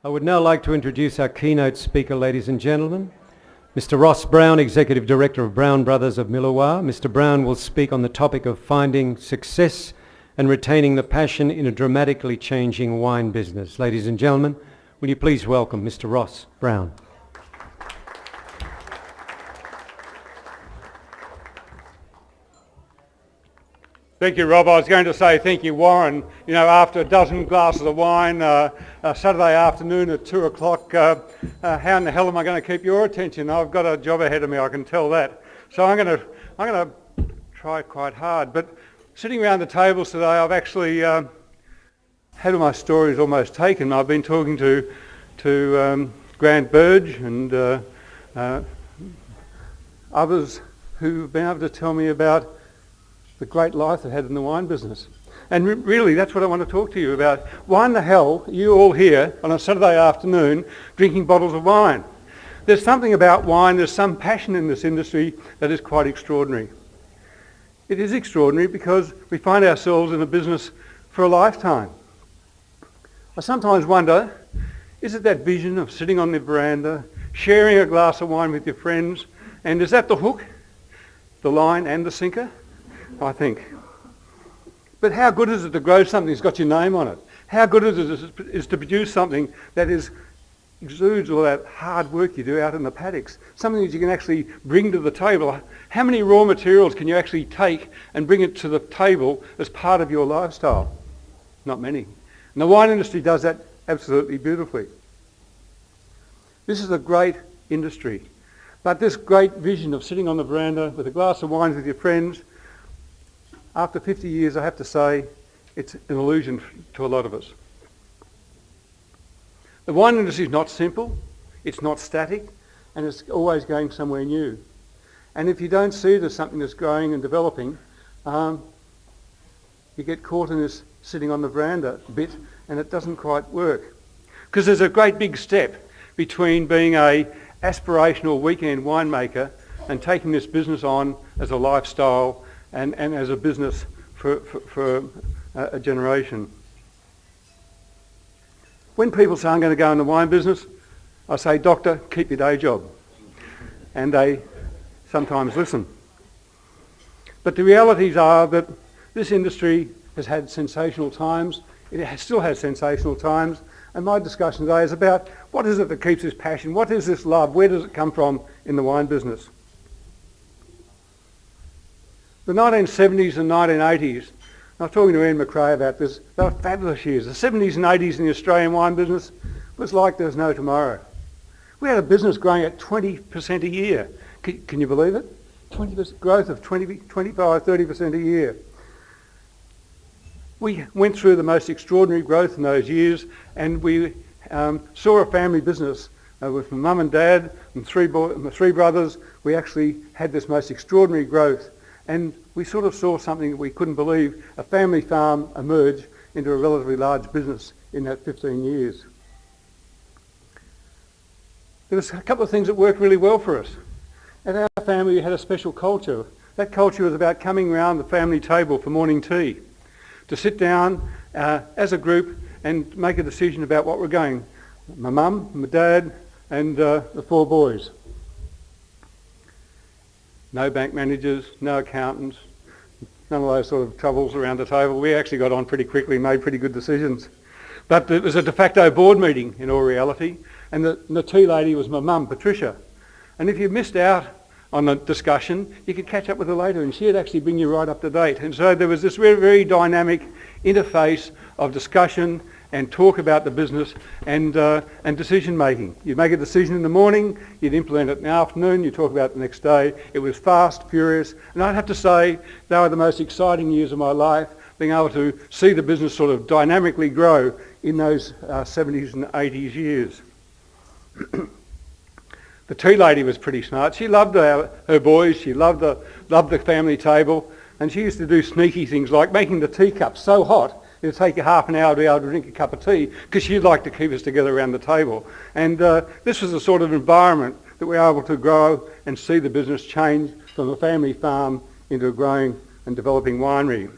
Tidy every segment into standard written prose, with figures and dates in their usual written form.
I would now like to introduce our keynote speaker, ladies and gentlemen. Mr. Ross Brown, Executive Director of Brown Brothers of Milawa. Mr. Brown will speak on the topic of finding success and retaining the passion in a dramatically changing wine business. Ladies and gentlemen, will you please welcome Mr. Ross Brown. Thank you, Rob. I was going to say thank you, Warren. You know, after a dozen glasses of wine, Saturday afternoon at 2 o'clock, how in the hell am I going to keep your attention? I've got a job ahead of me, I can tell that. So I'm going to try quite hard. But sitting around the tables today, I've actually had all my stories almost taken. I've been talking to Grant Burge and others who've been able to tell me about the great life they had in the wine business. And really, that's what I want to talk to you about. Why in the hell are you all here on a Saturday afternoon drinking bottles of wine? There's something about wine, there's some passion in this industry that is quite extraordinary. It is extraordinary because we find ourselves in a business for a lifetime. I sometimes wonder, is it that vision of sitting on the veranda, sharing a glass of wine with your friends, and is that the hook, the line and the sinker? I think. But how good is it to grow something that's got your name on it? How good is to produce something that exudes all that hard work you do out in the paddocks? Something that you can actually bring to the table. How many raw materials can you actually take and bring it to the table as part of your lifestyle? Not many. And the wine industry does that absolutely beautifully. This is a great industry. But this great vision of sitting on the veranda with a glass of wine with your friends, after 50 years, I have to say, it's an illusion to a lot of us. The wine industry is not simple, it's not static, and it's always going somewhere new. And if you don't see it as something that's growing and developing, you get caught in this sitting on the veranda bit, and it doesn't quite work. Because there's a great big step between being a aspirational weekend winemaker and taking this business on as a lifestyle and as a business for a generation. When people say I'm going to go in the wine business, I say, doctor, keep your day job. And they sometimes listen. But the realities are that this industry has had sensational times. It still has sensational times. And my discussion today is about what is it that keeps this passion? What is this love? Where does it come from in the wine business? The 1970s and 1980s, I was talking to Ian McRae about this, they were fabulous years. The 70s and 80s in the Australian wine business was like there was no tomorrow. We had a business growing at 20% a year. Can you believe it? 20% growth of 25, 30% a year. We went through the most extraordinary growth in those years, and we saw a family business with my mum and dad and my three brothers. We actually had this most extraordinary growth. And we sort of saw something that we couldn't believe, a family farm emerge into a relatively large business in that 15 years. There was a couple of things that worked really well for us. At our family, we had a special culture. That culture was about coming around the family table for morning tea, to sit down as a group and make a decision about what we're going. My mum, my dad, and the four boys. No bank managers, no accountants, none of those sort of troubles around the table. We actually got on pretty quickly, made pretty good decisions. But it was a de facto board meeting in all reality, and the tea lady was my mum, Patricia. And if you missed out on the discussion, you could catch up with her later, and she'd actually bring you right up to date. And so there was this very, very dynamic interface of discussion and talk about the business and decision making. You'd make a decision in the morning, you'd implement it in the afternoon, you'd talk about it the next day. It was fast, furious, and I'd have to say they were the most exciting years of my life, being able to see the business sort of dynamically grow in those 70s and 80s years. The tea lady was pretty smart. She loved her boys, she loved the family table, and she used to do sneaky things like making the teacups so hot it'd take you half an hour to be able to drink a cup of tea because she'd like to keep us together around the table. And this was the sort of environment that we were able to grow and see the business change from a family farm into a growing and developing winery.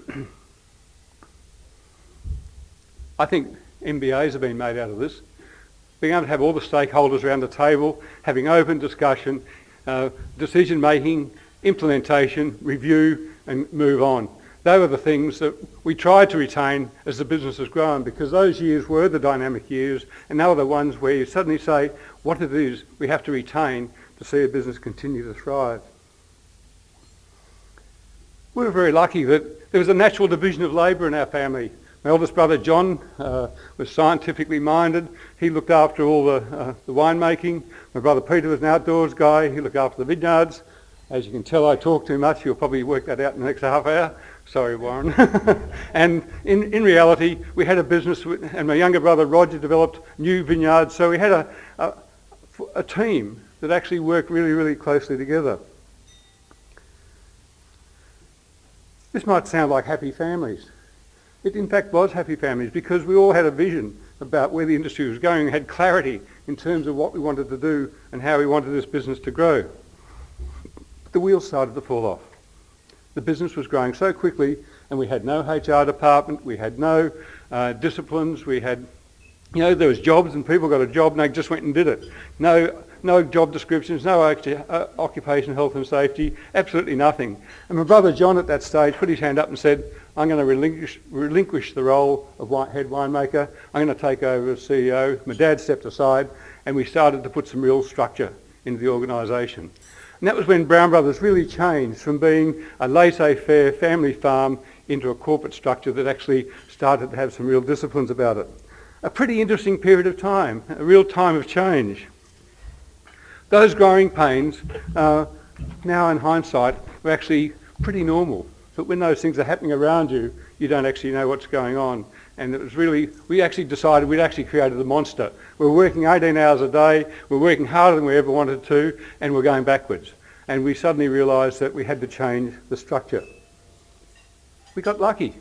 I think MBAs have been made out of this. being able to have all the stakeholders around the table, having open discussion, decision making, implementation, review and move on. They were the things that we tried to retain as the business has grown, because those years were the dynamic years, and they were the ones where you suddenly say what it is we have to retain to see a business continue to thrive. We were very lucky that there was a natural division of labour in our family. My eldest brother John was scientifically minded. He looked after all the winemaking. My brother Peter was an outdoors guy. He looked after the vineyards. As you can tell, I talk too much. You'll probably work that out in the next half hour. Sorry, Warren. And in reality, we had a business, and my younger brother Roger developed new vineyards. So we had a team that actually worked really, really closely together. This might sound like happy families. It in fact was happy families, because we all had a vision about where the industry was going, and had clarity in terms of what we wanted to do and how we wanted this business to grow. But the wheels started to fall off. The business was growing so quickly, and we had no HR department, we had no disciplines, we had, there was jobs and people got a job and they just went and did it. No job descriptions, no occupation, health and safety, absolutely nothing. And my brother John at that stage put his hand up and said, I'm going to relinquish the role of head winemaker. I'm going to take over as CEO. My dad stepped aside, and we started to put some real structure into the organisation. And that was when Brown Brothers really changed from being a laissez-faire family farm into a corporate structure that actually started to have some real disciplines about it. A pretty interesting period of time, a real time of change. Those growing pains, now in hindsight, were actually pretty normal. But when those things are happening around you, you don't actually know what's going on. And it was really, we actually decided we'd actually created the monster. We're working 18 hours a day, we're working harder than we ever wanted to, and we're going backwards. And we suddenly realised that we had to change the structure. We got lucky,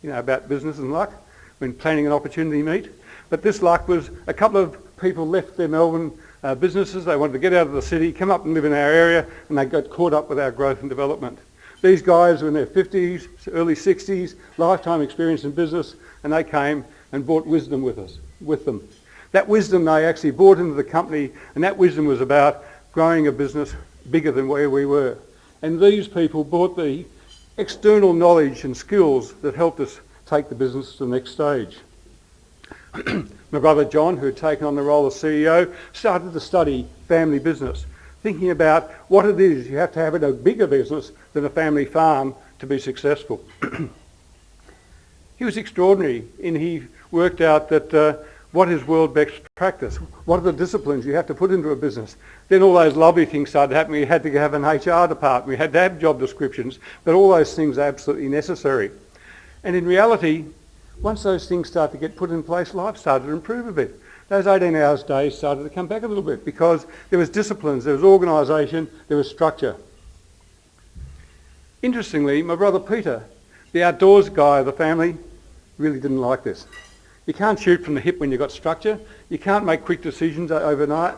about business and luck, when planning an opportunity meet. But this luck was a couple of people left their Melbourne businesses. They wanted to get out of the city, come up and live in our area, and they got caught up with our growth and development. These guys were in their 50s, early 60s, lifetime experience in business, and they came and brought wisdom with them. That wisdom they actually brought into the company, and that wisdom was about growing a business bigger than where we were. And these people brought the external knowledge and skills that helped us take the business to the next stage. My brother John, who had taken on the role of CEO, started to study family business, thinking about what it is you have to have in a bigger business than a family farm to be successful. He was extraordinary, and he worked out that what is world best practice? What are the disciplines you have to put into a business? Then all those lovely things started happening. You had to have an HR department, we had to have job descriptions, but all those things are absolutely necessary. And in reality, once those things start to get put in place, life started to improve a bit. Those 18 hours days started to come back a little bit, because there was disciplines, there was organisation, there was structure. Interestingly, my brother Peter, the outdoors guy of the family, really didn't like this. You can't shoot from the hip when you've got structure. You can't make quick decisions overnight,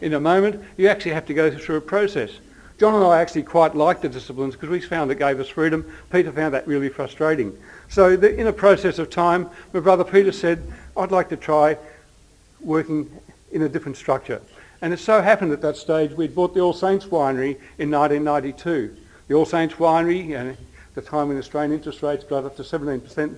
in a moment. You actually have to go through a process. John and I actually quite liked the disciplines because we found it gave us freedom. Peter found that really frustrating. So in a process of time, my brother Peter said, I'd like to try working in a different structure. And it so happened at that stage we'd bought the All Saints Winery in 1992. The All Saints Winery, at the time when Australian interest rates got up to 17%,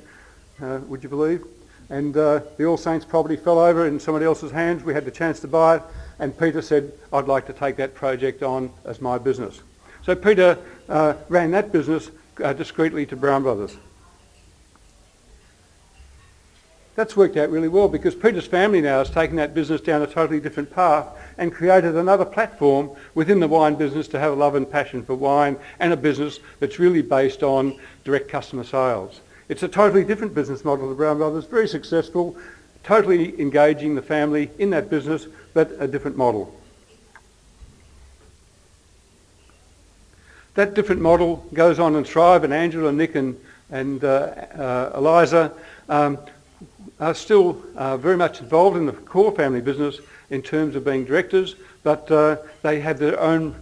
would you believe? And the All Saints property fell over in somebody else's hands. We had the chance to buy it, and Peter said, I'd like to take that project on as my business. So Peter ran that business discreetly to Brown Brothers. That's worked out really well, because Peter's family now has taken that business down a totally different path and created another platform within the wine business to have a love and passion for wine, and a business that's really based on direct customer sales. It's a totally different business model to Brown Brothers, very successful, totally engaging the family in that business, but a different model. That different model goes on and thrive, and Angela, Nick and Eliza are still very much involved in the core family business in terms of being directors, but they have their own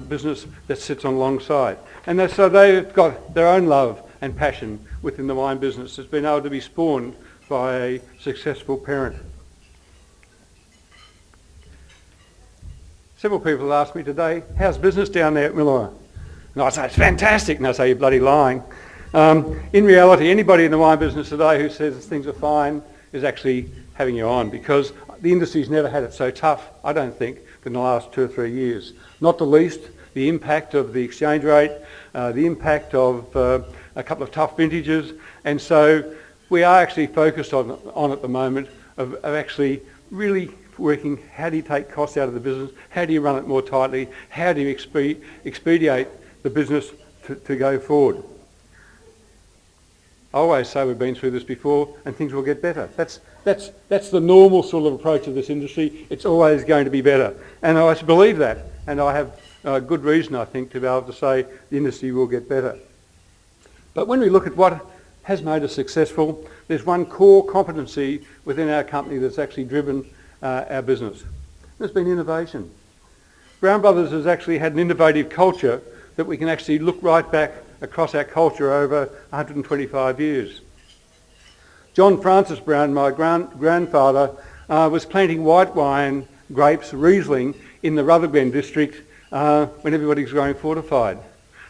business that sits on alongside. And so they've got their own love and passion within the wine business that's been able to be spawned by a successful parent. Several people have asked me today, how's business down there at Millawa? And I say, it's fantastic. And I say, you're bloody lying. In reality, anybody in the wine business today who says things are fine is actually having you on, because the industry's never had it so tough, I don't think, than the last 2 or 3 years. Not the least, the impact of the exchange rate, the impact of a couple of tough vintages. And so we are actually focused on at the moment of actually really working, how do you take costs out of the business, how do you run it more tightly, how do you expedite the business to go forward. I always say we've been through this before and things will get better. That's the normal sort of approach of this industry. It's always going to be better. And I believe that. And I have good reason, I think, to be able to say the industry will get better. But when we look at what has made us successful, there's one core competency within our company that's actually driven our business. There's been innovation. Brown Brothers has actually had an innovative culture that we can actually look right back across our culture over 125 years. John Francis Brown, my grandfather, was planting white wine grapes, Riesling, in the Rutherglen district when everybody was growing fortified.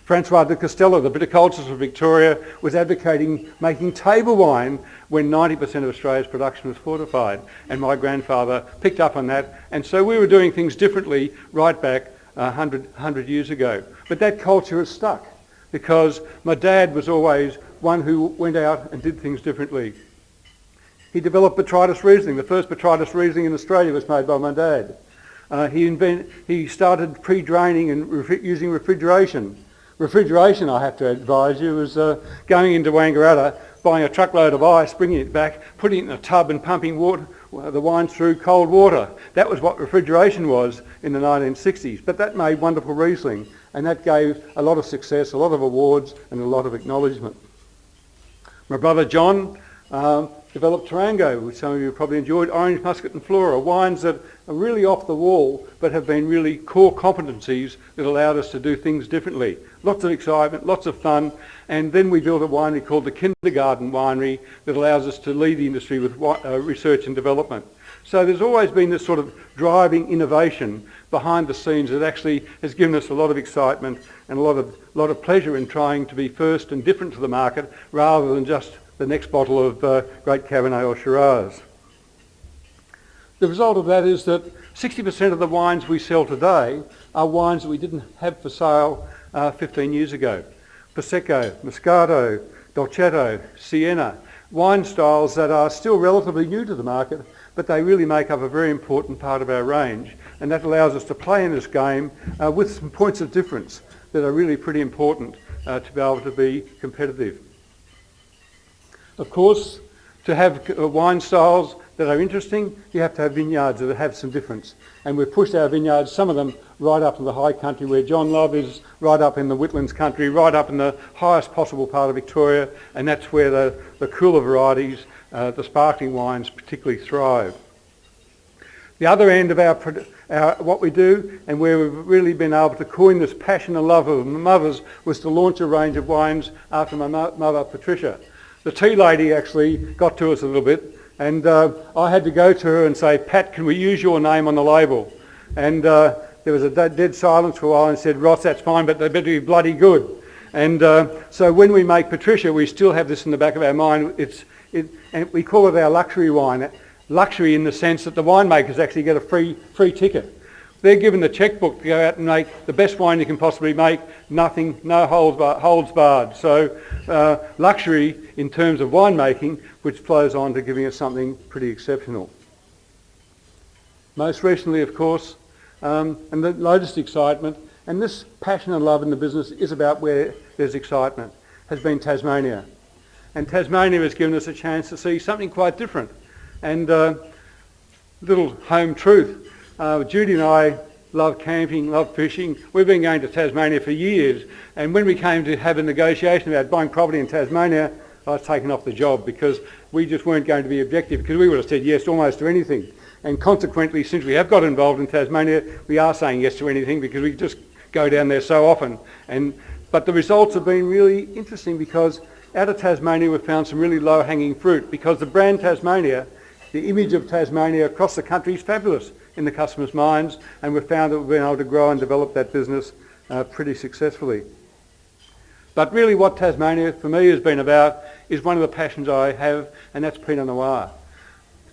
Francois de Costello, the viticulturist of Victoria, was advocating making table wine when 90% of Australia's production was fortified. And my grandfather picked up on that. And so we were doing things differently right back 100 years ago. But that culture has stuck because my dad was always one who went out and did things differently. He developed Botrytis Riesling. The first Botrytis Riesling in Australia was made by my dad. He started pre-draining and using refrigeration. Refrigeration, I have to advise you, was going into Wangaratta, buying a truckload of ice, bringing it back, putting it in a tub and pumping the wine through cold water. That was what refrigeration was in the 1960s. But that made wonderful Riesling, and that gave a lot of success, a lot of awards, and a lot of acknowledgement. My brother John developed Tarango, which some of you probably enjoyed, Orange, Muscat and Flora, wines that are really off the wall but have been really core competencies that allowed us to do things differently. Lots of excitement, lots of fun, and then we built a winery called the Kindergarten Winery that allows us to lead the industry with research and development. So there's always been this sort of driving innovation behind the scenes that actually has given us a lot of excitement and a lot of pleasure in trying to be first and different to the market rather than just the next bottle of great Cabernet or Shiraz. The result of that is that 60% of the wines we sell today are wines that we didn't have for sale 15 years ago. Prosecco, Moscato, Dolcetto, Siena, wine styles that are still relatively new to the market, but they really make up a very important part of our range, and that allows us to play in this game with some points of difference that are really pretty important to be able to be competitive. Of course, to have wine styles that are interesting, you have to have vineyards that have some difference. And we've pushed our vineyards, some of them right up in the high country where John Love is, right up in the Whitlands country, right up in the highest possible part of Victoria, and that's where the cooler varieties, the sparkling wines particularly thrive. The other end of our what we do, and where we've really been able to coin this passion and love of my mother's, was to launch a range of wines after my mother, Patricia. The tea lady actually got to us a little bit, and I had to go to her and say, Pat, can we use your name on the label? And there was a dead silence for a while and said, Ross, that's fine, but they better be bloody good. And so when we make Patricia, we still have this in the back of our mind. And we call it our luxury wine. Luxury in the sense that the winemakers actually get a free ticket. They're given the checkbook to go out and make the best wine you can possibly make, nothing, no holds barred. So luxury in terms of winemaking, which flows on to giving us something pretty exceptional. Most recently, of course, and the latest excitement, and this passion and love in the business is about where there's excitement, has been Tasmania. And Tasmania has given us a chance to see something quite different. And little home truth. Judy and I love camping, love fishing. We've been going to Tasmania for years, and when we came to have a negotiation about buying property in Tasmania, I was taken off the job because we just weren't going to be objective, because we would have said yes almost to anything. And consequently, since we have got involved in Tasmania, we are saying yes to anything because we just go down there so often. But the results have been really interesting because out of Tasmania we've found some really low-hanging fruit, because the brand Tasmania the image of Tasmania across the country is fabulous in the customers' minds, and we've found that we've been able to grow and develop that business pretty successfully. But really what Tasmania for me has been about is one of the passions I have, and that's Pinot Noir.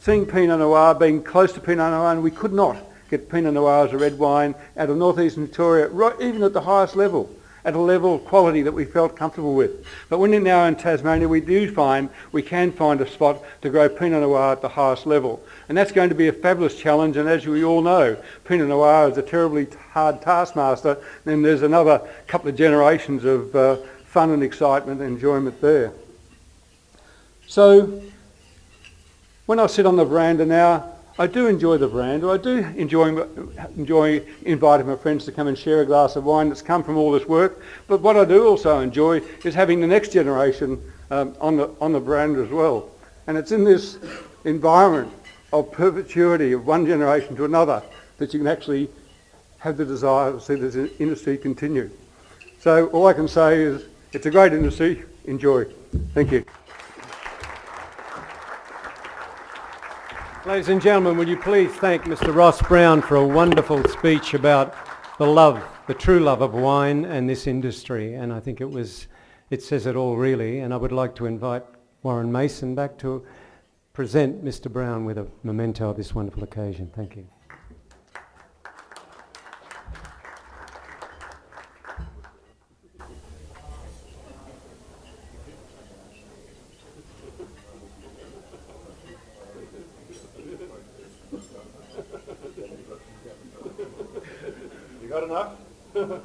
Seeing Pinot Noir, being close to Pinot Noir, and we could not get Pinot Noir as a red wine out of northeastern Victoria, right, even at the highest level, at a level of quality that we felt comfortable with. But when you're now in Tasmania, we can find a spot to grow Pinot Noir at the highest level. And that's going to be a fabulous challenge, and as we all know, Pinot Noir is a terribly hard taskmaster, and there's another couple of generations of fun and excitement and enjoyment there. So, when I sit on the veranda now, I do enjoy the veranda. I do enjoy inviting my friends to come and share a glass of wine that's come from all this work. But what I do also enjoy is having the next generation on the veranda as well. And it's in this environment of perpetuity of one generation to another that you can actually have the desire to see this industry continue. So all I can say is it's a great industry. Enjoy. Thank you. Ladies and gentlemen, will you please thank Mr. Ross Brown for a wonderful speech about the true love of wine and this industry. And I think it says it all really. And I would like to invite Warren Mason back to present Mr. Brown with a memento of this wonderful occasion. Thank you. You got enough?